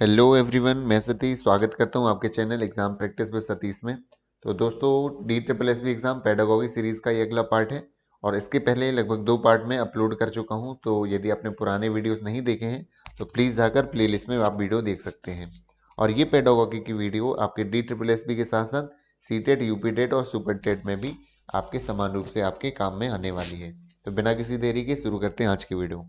Hello everyone, मैं सतीश स्वागत करता हूं आपके channel exam practice with Satish में। तो दोस्तों, DSSB एग्जाम पेडागोगी सीरीज का ये अगला पार्ट है और इसके पहले लगभग 2 पार्ट में अपलोड कर चुका हूं। तो यदि आपने पुराने वीडियोस नहीं देखे हैं तो प्लीज़ जाकर प्लेलिस्ट में आप वीडियो देख सकते हैं। और ये पेडागोगी की वीडियो आपके DSSB के साथ साथ सीटेट, यूपीटेट और सुपर टेट में भी आपके समान रूप से आपके काम में आने वाली है। तो बिना किसी देरी के शुरू करते हैं आज की वीडियो।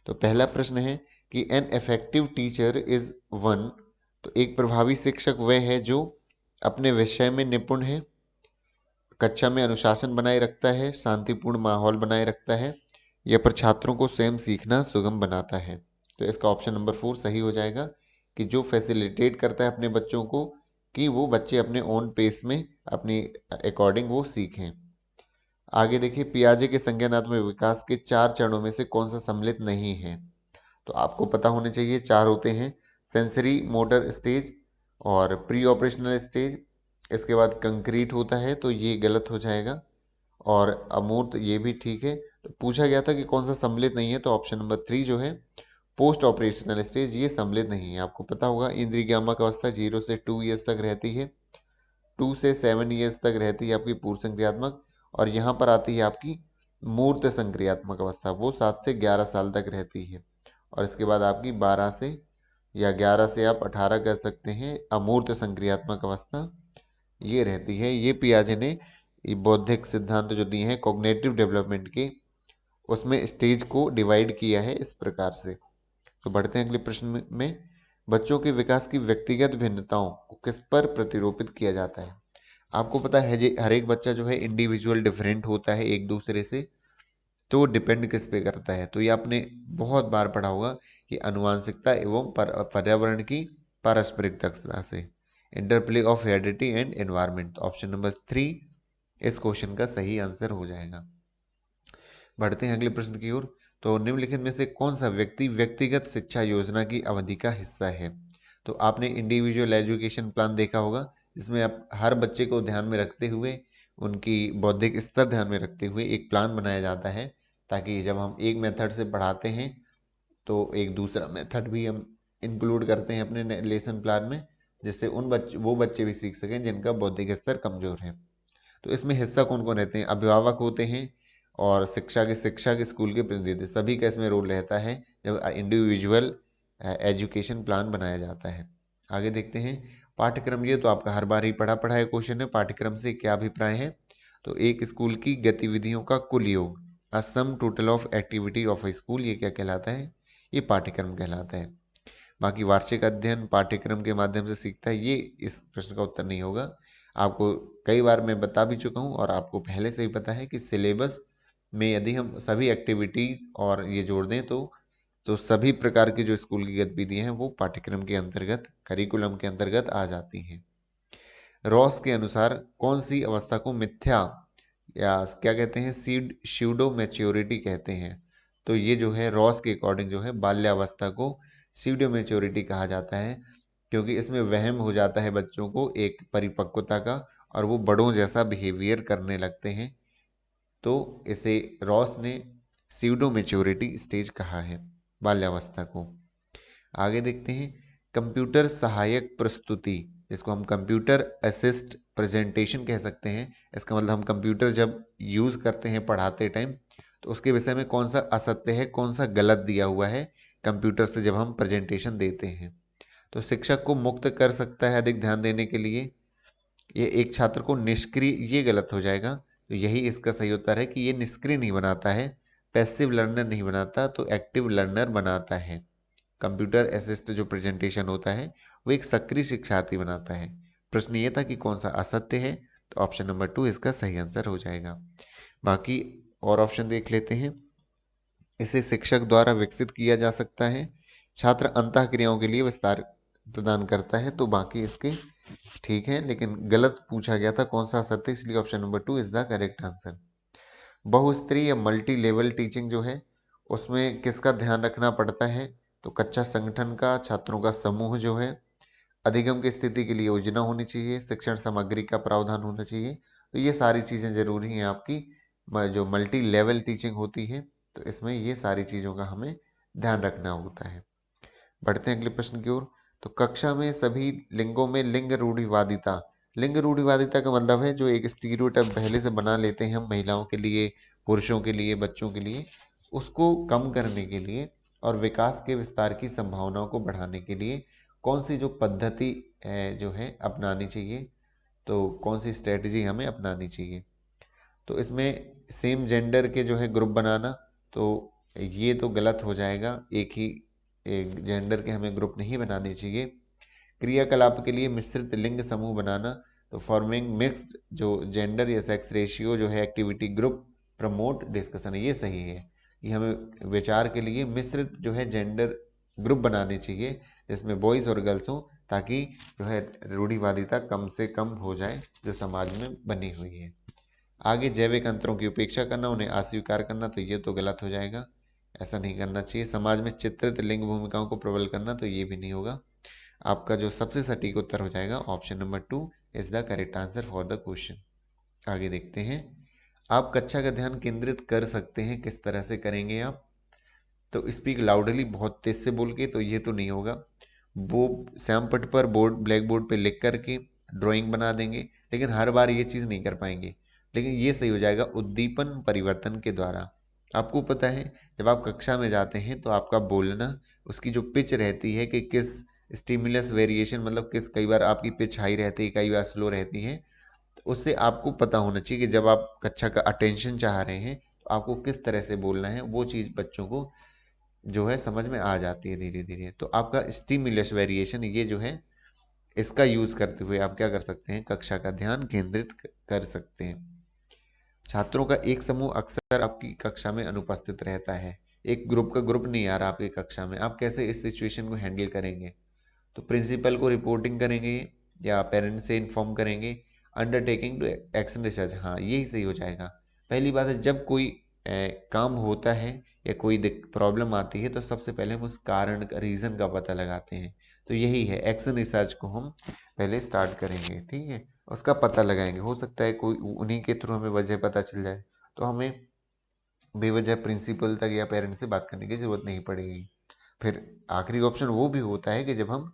तो पहला प्रश्न है कि an effective teacher is one. तो एक प्रभावी शिक्षक वह है जो अपने विषय में निपुण है, कक्षा में अनुशासन बनाए रखता है, शांतिपूर्ण माहौल बनाए रखता है या पर छात्रों को स्वयं सीखना सुगम बनाता है। तो इसका ऑप्शन नंबर 4 सही हो जाएगा कि जो फैसिलिटेट करता है अपने बच्चों को कि वो बच्चे अपने ओन पेस में अपनी अकॉर्डिंग वो सीखें। आगे देखिए, पियाजे के संज्ञानात्मक विकास के 4 चरणों में से कौन सा सम्मिलित नहीं है। तो आपको पता होने चाहिए 4 होते हैं। सेंसरी मोटर स्टेज और प्री ऑपरेशनल स्टेज, इसके बाद कंक्रीट होता है तो ये गलत हो जाएगा और अमूर्त ये भी ठीक है। तो पूछा गया था कि कौन सा सम्मिलित नहीं है, तो ऑप्शन नंबर 3 जो है पोस्ट ऑपरेशनल स्टेज ये सम्मिलित नहीं है। आपको पता होगा इंद्रिय ज्ञानक अवस्था 0 से 2 ईयर्स तक रहती है, 2 से 7 ईयर्स तक रहती है आपकी पूर्व संक्रियात्मक, और यहाँ पर आती है आपकी मूर्त संक्रियात्मक अवस्था, वो 7 से 11 साल तक रहती है। और इसके बाद आपकी 12 से या 11 से आप 18 कर सकते हैं अमूर्त संक्रियात्मक अवस्था ये रहती है। ये पियाजे ने ये बौद्धिक सिद्धांत जो दिए हैं कॉग्निटिव डेवलपमेंट के, उसमें स्टेज को डिवाइड किया है इस प्रकार से। तो बढ़ते हैं अगले प्रश्न में। बच्चों के विकास की व्यक्तिगत भिन्नताओं को किस पर प्रतिरूपित किया जाता है। आपको पता है हर एक बच्चा जो है इंडिविजुअल डिफरेंट होता है एक दूसरे से, तो वो डिपेंड किस पे करता है। तो ये आपने बहुत बार पढ़ा होगा कि आनुवंशिकता एवं पर्यावरण की पारस्परिकता से, interplay of heredity and environment. Option number 3 इस क्वेश्चन का सही आंसर हो जाएगा। बढ़ते हैं अगले प्रश्न की ओर। तो निम्नलिखित में से कौन सा व्यक्ति व्यक्तिगत शिक्षा योजना की अवधि का हिस्सा है। तो आपने इंडिविजुअल एजुकेशन प्लान देखा होगा, जिसमें आप हर बच्चे को ध्यान में रखते हुए, उनकी बौद्धिक स्तर ध्यान में रखते हुए एक प्लान बनाया जाता है, ताकि जब हम एक मेथड से पढ़ाते हैं तो एक दूसरा मेथड भी हम इंक्लूड करते हैं अपने लेसन प्लान में, जिससे वो बच्चे भी सीख सकें जिनका बौद्धिक स्तर कमजोर है। तो इसमें हिस्सा कौन कौन रहते हैं, अभिभावक होते हैं और शिक्षक स्कूल के प्रतिनिधि, सभी का इसमें रोल रहता है जब इंडिविजुअल एजुकेशन प्लान बनाया जाता है। आगे देखते हैं पाठ्यक्रम। ये तो आपका हर बार ही पढ़ा पढ़ा है क्वेश्चन है, पाठ्यक्रम से क्या अभिप्राय है। तो एक स्कूल की गतिविधियों का कुल योग, a sum total of activity of a school, ये क्या कहलाता है, ये पाठ्यक्रम कहलाता है। बाकी वार्षिक अध्ययन पाठ्यक्रम के माध्यम से सीखता है, ये इस प्रश्न का उत्तर नहीं होगा। आपको कई बार मैं बता भी चुका हूँ और आपको पहले से ही पता है कि सिलेबस में यदि हम सभी एक्टिविटीज और ये जोड़ दें तो सभी प्रकार की जो स्कूल की गतिविधियां हैं वो पाठ्यक्रम के अंतर्गत, करिकुलम के अंतर्गत आ जाती हैं। रॉस के अनुसार कौन सी अवस्था को मिथ्या या क्या कहते हैं, सीडो मैच्योरिटी कहते हैं। तो ये जो है रॉस के अकॉर्डिंग जो है बाल्यावस्था को सीडो मैच्योरिटी कहा जाता है, क्योंकि इसमें वहम हो जाता है बच्चों को एक परिपक्वता का और वो बड़ों जैसा बिहेवियर करने लगते हैं। तो इसे रॉस ने सीडो मैच्योरिटी स्टेज कहा है बाल्यावस्था को। आगे देखते हैं कंप्यूटर सहायक प्रस्तुति, जिसको हम कंप्यूटर असिस्ट प्रेजेंटेशन कह सकते हैं। इसका मतलब हम कंप्यूटर जब यूज़ करते हैं पढ़ाते टाइम तो उसके विषय में कौन सा असत्य है, कौन सा गलत दिया हुआ है कंप्यूटर से जब हम प्रेजेंटेशन देते हैं। तो शिक्षक को मुक्त कर सकता है अधिक ध्यान देने के लिए, ये एक छात्र को निष्क्रिय, ये गलत हो जाएगा। तो यही इसका सही उत्तर है कि ये निष्क्रिय नहीं बनाता है, पैसिव लर्नर नहीं बनाता, तो एक्टिव लर्नर बनाता है। कंप्यूटर असिस्ट जो प्रेजेंटेशन होता है वो एक सक्रिय शिक्षार्थी बनाता है। प्रश्न ये था कि कौन सा असत्य है, तो ऑप्शन नंबर 2 इसका सही आंसर हो जाएगा। बाकी और ऑप्शन देख लेते हैं। इसे शिक्षक द्वारा विकसित किया जा सकता है, छात्र अंतः क्रियाओं के लिए विस्तार प्रदान करता है। तो बाकी इसके ठीक है, लेकिन गलत पूछा गया था कौन सा असत्य, इसलिए option number 2 is the correct answer. बहुस्तरीय या मल्टी लेवल टीचिंग जो है उसमें किसका ध्यान रखना पड़ता है, तो कक्षा संगठन का, छात्रों का समूह जो है, अधिगम की स्थिति के लिए योजना होनी चाहिए, शिक्षण सामग्री का प्रावधान होना चाहिए। तो ये सारी चीज़ें जरूरी हैं आपकी जो मल्टी लेवल टीचिंग होती है, तो इसमें ये सारी चीज़ों का हमें ध्यान रखना होता है। बढ़ते हैं अगले प्रश्न की ओर। तो कक्षा में सभी लिंगों में लिंग रूढ़िवादिता, लिंग रूढ़िवादिता का मतलब है जो एक स्टीरियोटाइप पहले से बना लेते हैं हम महिलाओं के लिए, पुरुषों के लिए, बच्चों के लिए, उसको कम करने के लिए और विकास के विस्तार की संभावनाओं को बढ़ाने के लिए कौन सी जो पद्धति है जो है अपनानी चाहिए, तो कौन सी स्ट्रेटजी हमें अपनानी चाहिए। तो इसमें सेम जेंडर के जो है ग्रुप बनाना, तो ये तो गलत हो जाएगा, एक जेंडर के हमें ग्रुप नहीं बनाने चाहिए। क्रियाकलाप के लिए मिश्रित लिंग समूह बनाना, तो फॉर्मिंग मिक्स्ड जो जेंडर या सेक्स रेशियो जो है एक्टिविटी ग्रुप प्रमोट डिस्कशन, ये सही है। ये हमें विचार के लिए मिश्रित जो है जेंडर ग्रुप बनाने चाहिए जिसमें बॉयज़ और गर्ल्स हों, ताकि जो है रूढ़िवादिता कम से कम हो जाए जो समाज में बनी हुई है। आगे जैविक अंतरों की उपेक्षा करना, उन्हें अस्वीकार करना, तो ये तो गलत हो जाएगा, ऐसा नहीं करना चाहिए। समाज में चित्रित लिंग भूमिकाओं को प्रबल करना, तो ये भी नहीं होगा। आपका जो सबसे सटीक उत्तर हो जाएगा option number 2 is the correct answer for the question. आगे देखते हैं, आप कक्षा का ध्यान केंद्रित कर सकते हैं, किस तरह से करेंगे आप? तो स्पीक लाउडली, बहुत तेज से बोल के, तो ये तो नहीं होगा। वो श्याम पट पर ब्लैक बोर्ड पे लिख करके ड्राइंग बना देंगे, लेकिन हर बार ये चीज़ नहीं कर पाएंगे। लेकिन ये सही हो जाएगा उद्दीपन परिवर्तन के द्वारा। आपको पता है जब आप कक्षा में जाते हैं तो आपका बोलना, उसकी जो पिच रहती है कि किस स्टिमुलस वेरिएशन, मतलब किस, कई बार आपकी पिच हाई रहती है, कई बार स्लो रहती है, तो उससे आपको पता होना चाहिए कि जब आप कक्षा का अटेंशन चाह रहे हैं तो आपको किस तरह से बोलना है। वो चीज़ बच्चों को जो है समझ में आ जाती है धीरे धीरे। तो आपका स्टिमुलस वेरिएशन ये जो है, इसका यूज़ करते हुए आप क्या कर सकते हैं, कक्षा का ध्यान केंद्रित कर सकते हैं। छात्रों का एक समूह अक्सर आपकी कक्षा में अनुपस्थित रहता है, एक ग्रुप का ग्रुप नहीं आ रहा आपकी कक्षा में, आप कैसे इस सिचुएशन को हैंडल करेंगे? तो प्रिंसिपल को रिपोर्टिंग करेंगे या पेरेंट्स से इन्फॉर्म करेंगे। अंडरटेकिंग टू एक्शन रिसर्च, हाँ यही सही हो जाएगा। पहली बात है, जब कोई काम होता है या कोई प्रॉब्लम आती है तो सबसे पहले हम उस कारण का, रीज़न का पता लगाते हैं। तो यही है, एक्शन रिसर्च को हम पहले स्टार्ट करेंगे, ठीक है, उसका पता लगाएंगे। हो सकता है कोई उन्हीं के थ्रू हमें वजह पता चल जाए, तो हमें बेवजह प्रिंसिपल तक या पेरेंट्स से बात करने की ज़रूरत नहीं पड़ेगी। फिर आखिरी ऑप्शन वो भी होता है कि जब हम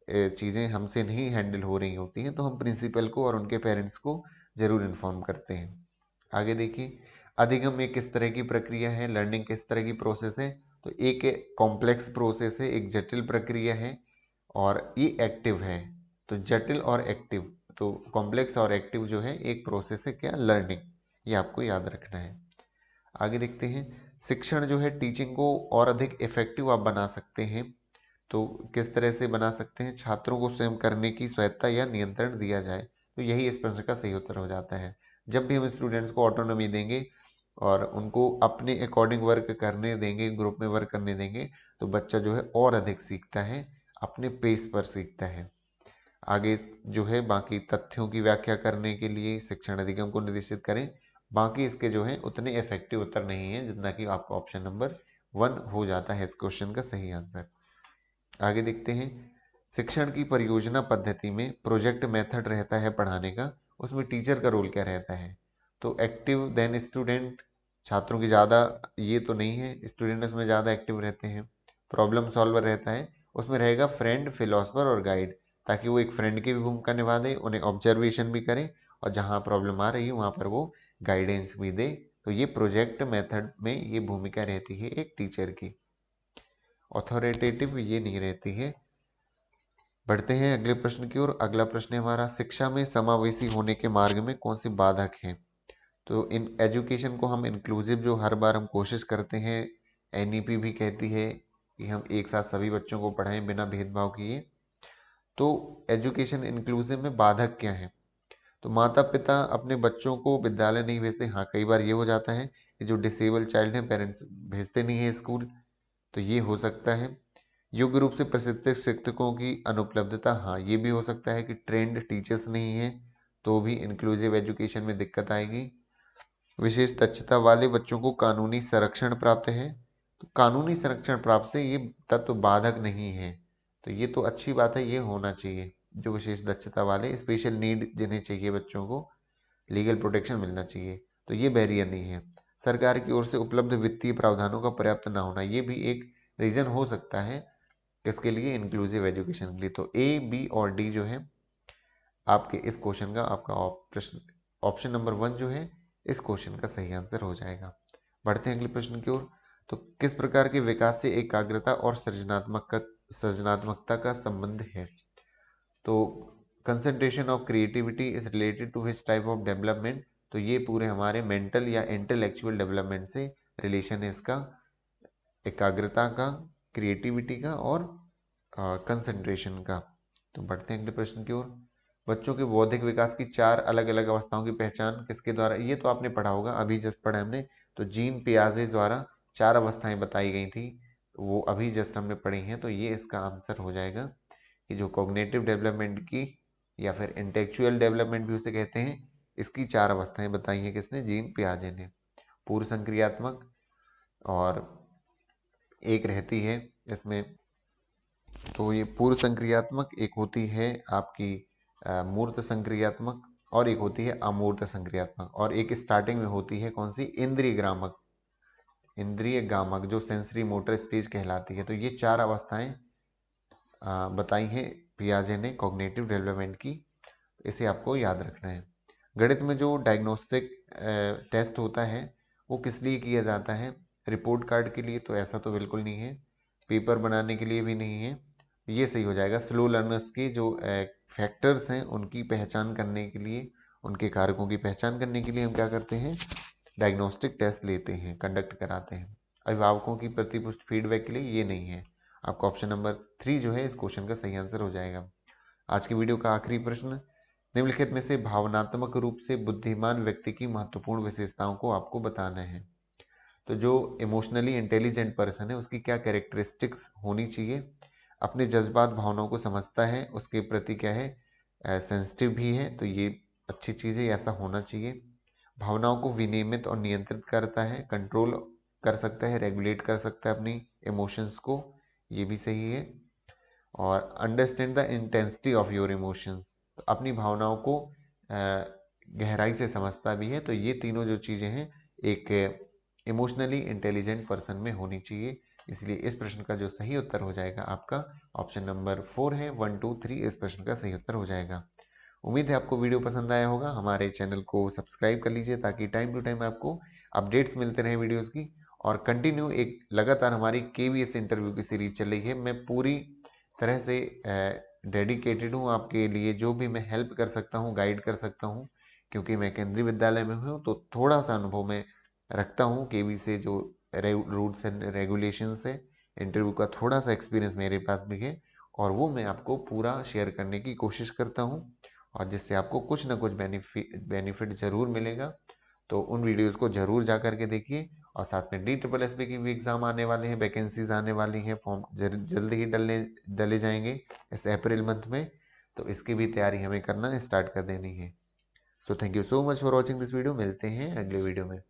चीज़ें हमसे नहीं हैंडल हो रही होती हैं तो हम प्रिंसिपल को और उनके पेरेंट्स को ज़रूर इन्फॉर्म करते हैं। आगे देखिए, अधिगम एक किस तरह की प्रक्रिया है, लर्निंग किस तरह की प्रोसेस है? तो एक कॉम्प्लेक्स प्रोसेस है, एक जटिल प्रक्रिया है और ये एक्टिव है। तो जटिल और एक्टिव, तो कॉम्प्लेक्स और एक्टिव जो है एक प्रोसेस है क्या, लर्निंग, ये आपको याद रखना है। आगे देखते हैं, शिक्षण जो है टीचिंग को और अधिक इफेक्टिव आप बना सकते हैं। तो किस तरह से बना सकते हैं? छात्रों को स्वयं करने की स्वायत्ता या नियंत्रण दिया जाए, तो यही इस प्रश्न का सही उत्तर हो जाता है। जब भी हम स्टूडेंट्स को ऑटोनॉमी देंगे और उनको अपने अकॉर्डिंग वर्क करने देंगे, ग्रुप में वर्क करने देंगे, तो बच्चा जो है और अधिक सीखता है, अपने पेस पर सीखता है। आगे जो है बाकी तथ्यों की व्याख्या करने के लिए शिक्षण अधिगम को निर्देशित करें। बाकी इसके जो है उतने इफेक्टिव उत्तर नहीं है जितना कि आपका ऑप्शन नंबर 1 हो जाता है इस क्वेश्चन का सही आंसर। आगे देखते हैं, शिक्षण की परियोजना पद्धति में प्रोजेक्ट मेथड रहता है पढ़ाने का, उसमें टीचर का रोल क्या रहता है? तो एक्टिव देन स्टूडेंट, छात्रों की ज़्यादा ये तो नहीं है, स्टूडेंट उसमें ज़्यादा एक्टिव रहते हैं। प्रॉब्लम सॉल्वर रहता है, उसमें रहेगा फ्रेंड, फिलोसफर और गाइड, ताकि वो एक फ्रेंड की भी भूमिका निभा दे, उन्हें ऑब्जर्वेशन भी करे और जहाँ प्रॉब्लम आ रही है वहाँ पर वो गाइडेंस भी दे। तो ये प्रोजेक्ट मेथड में ये भूमिका रहती है एक टीचर की, ऑथोरिटेटिव ये नहीं रहती है। बढ़ते हैं अगले प्रश्न की ओर। अगला प्रश्न है हमारा, शिक्षा में समावेशी होने के मार्ग में कौन सी बाधक हैं? तो इन एजुकेशन को हम इंक्लूसिव जो हर बार हम कोशिश करते हैं, एनईपी भी कहती है कि हम एक साथ सभी बच्चों को पढ़ाएं बिना भेदभाव किए। तो एजुकेशन इंक्लूसिव में बाधक क्या है? तो माता पिता अपने बच्चों को विद्यालय नहीं भेजते। हाँ, कई बार ये हो जाता है कि जो डिसेबल चाइल्ड हैं पेरेंट्स भेजते नहीं है स्कूल, तो ये हो सकता है। योग्य रूप से प्रशिक्षित शिक्षकों की अनुपलब्धता, हाँ ये भी हो सकता है कि ट्रेंड टीचर्स नहीं है, तो भी इंक्लूसिव एजुकेशन में दिक्कत आएगी। विशेष दक्षता वाले बच्चों को कानूनी संरक्षण प्राप्त है, तो कानूनी संरक्षण प्राप्त से ये तत्व बाधक नहीं है, तो ये तो अच्छी बात है, ये होना चाहिए। जो विशेष दक्षता वाले, स्पेशल नीड जिन्हें चाहिए बच्चों को लीगल प्रोटेक्शन मिलना चाहिए, तो ये बैरियर नहीं है। सरकार की ओर से उपलब्ध वित्तीय प्रावधानों का पर्याप्त ना होना, ये भी एक रीजन हो सकता है किसके लिए? इंक्लूसिव एजुकेशन के लिए। तो ए, बी और डी जो है आपके इस क्वेश्चन का, आपका प्रश्न ऑप्शन नंबर 1 जो है इस क्वेश्चन का सही आंसर हो जाएगा। बढ़ते हैं अगले प्रश्न की ओर। तो किस प्रकार के विकास से एकाग्रता और सृजनात्मकता का संबंध है? तो concentration of creativity is related to which type of development? तो ये पूरे हमारे मेंटल या इंटेलेक्चुअल डेवलपमेंट से रिलेशन है इसका, एकाग्रता का, क्रिएटिविटी का और कंसंट्रेशन का। तो बढ़ते हैं अगले प्रश्न की ओर। बच्चों के बौद्धिक विकास की 4 अलग अलग अवस्थाओं की पहचान किसके द्वारा? ये तो आपने पढ़ा होगा, अभी जस्ट पढ़ा हमने। तो जीन पियाजे द्वारा 4 अवस्थाएं बताई गई थी, वो अभी जस्ट हमने पढ़ी हैं। तो ये इसका आंसर हो जाएगा कि जो कॉग्निटिव डेवलपमेंट की या फिर इंटेलेक्चुअल डेवलपमेंट भी उसे कहते हैं, इसकी 4 अवस्थाएं बताई हैं किसने? जीन पियाजे ने। पूर्व संक्रियात्मक, और एक रहती है इसमें, तो ये पूर्व संक्रियात्मक, एक होती है आपकी मूर्त संक्रियात्मक, और एक होती है अमूर्त संक्रियात्मक, और एक स्टार्टिंग में होती है कौन सी? इंद्रिय ग्रामक, इंद्रिय गामक, जो सेंसरी मोटर स्टेज कहलाती है। तो ये 4 अवस्थाएं बताई हैं पियाजे ने कॉग्निटिव डेवलपमेंट की, इसे आपको याद रखना है। गणित में जो डायग्नोस्टिक टेस्ट होता है वो किस लिए किया जाता है? रिपोर्ट कार्ड के लिए? तो ऐसा तो बिल्कुल नहीं है। पेपर बनाने के लिए भी नहीं है। ये सही हो जाएगा। स्लो लर्नर्स के जो फैक्टर्स हैं उनकी पहचान करने के लिए, उनके कारकों की पहचान करने के लिए हम क्या करते हैं? डायग्नोस्टिक टेस्ट लेते हैं, कंडक्ट कराते हैं। अभिभावकों की प्रतिपुष्टि फीडबैक के लिए ये नहीं है। आपका ऑप्शन नंबर 3 जो है इस क्वेश्चन का सही आंसर हो जाएगा। आज की वीडियो का आखिरी प्रश्न, निम्नलिखित में से भावनात्मक रूप से बुद्धिमान व्यक्ति की महत्वपूर्ण विशेषताओं को आपको बताना है। तो जो इमोशनली इंटेलिजेंट पर्सन है उसकी क्या कैरेक्टरिस्टिक्स होनी चाहिए? अपने जज्बात भावनाओं को समझता है, उसके प्रति क्या है? सेंसिटिव भी है, तो ये अच्छी चीज़ है, ऐसा होना चाहिए। भावनाओं को विनियमित और नियंत्रित करता है, कंट्रोल कर सकता है, रेगुलेट कर सकता है अपनी इमोशंस को, ये भी सही है। और understand the intensity of your emotions, अपनी भावनाओं को गहराई से समझता भी है। तो ये तीनों जो चीज़ें हैं एक इमोशनली इंटेलिजेंट पर्सन में होनी चाहिए। इसलिए इस प्रश्न का जो सही उत्तर हो जाएगा आपका ऑप्शन नंबर 4 है, 1 2 3 इस प्रश्न का सही उत्तर हो जाएगा। उम्मीद है आपको वीडियो पसंद आया होगा। हमारे चैनल को सब्सक्राइब कर लीजिए ताकि टाइम टू टाइम आपको अपडेट्स मिलते रहें वीडियोस की। और कंटिन्यू एक लगातार हमारी KVS इंटरव्यू की सीरीज चल रही है। मैं पूरी तरह से डेडिकेटेड हूँ आपके लिए, जो भी मैं हेल्प कर सकता हूँ, गाइड कर सकता हूँ, क्योंकि मैं केंद्रीय विद्यालय में हूँ तो थोड़ा सा अनुभव मैं रखता हूँ। केवी से जो रूल्स एंड रेगुलेशंस है, इंटरव्यू का थोड़ा सा एक्सपीरियंस मेरे पास भी है, और वो मैं आपको पूरा शेयर करने की कोशिश करता हूँ, और जिससे आपको कुछ ना कुछ बेनिफिट ज़रूर मिलेगा। तो उन वीडियोस को ज़रूर जा करके देखिए। और साथ में DSSB की भी एग्ज़ाम आने वाले हैं, वैकेंसीज आने वाली हैं, फॉर्म जल्द ही डले जाएंगे इस अप्रैल मंथ में। तो इसकी भी तैयारी हमें करना स्टार्ट कर देनी है। So thank you so much for watching this video. मिलते हैं अगले वीडियो में।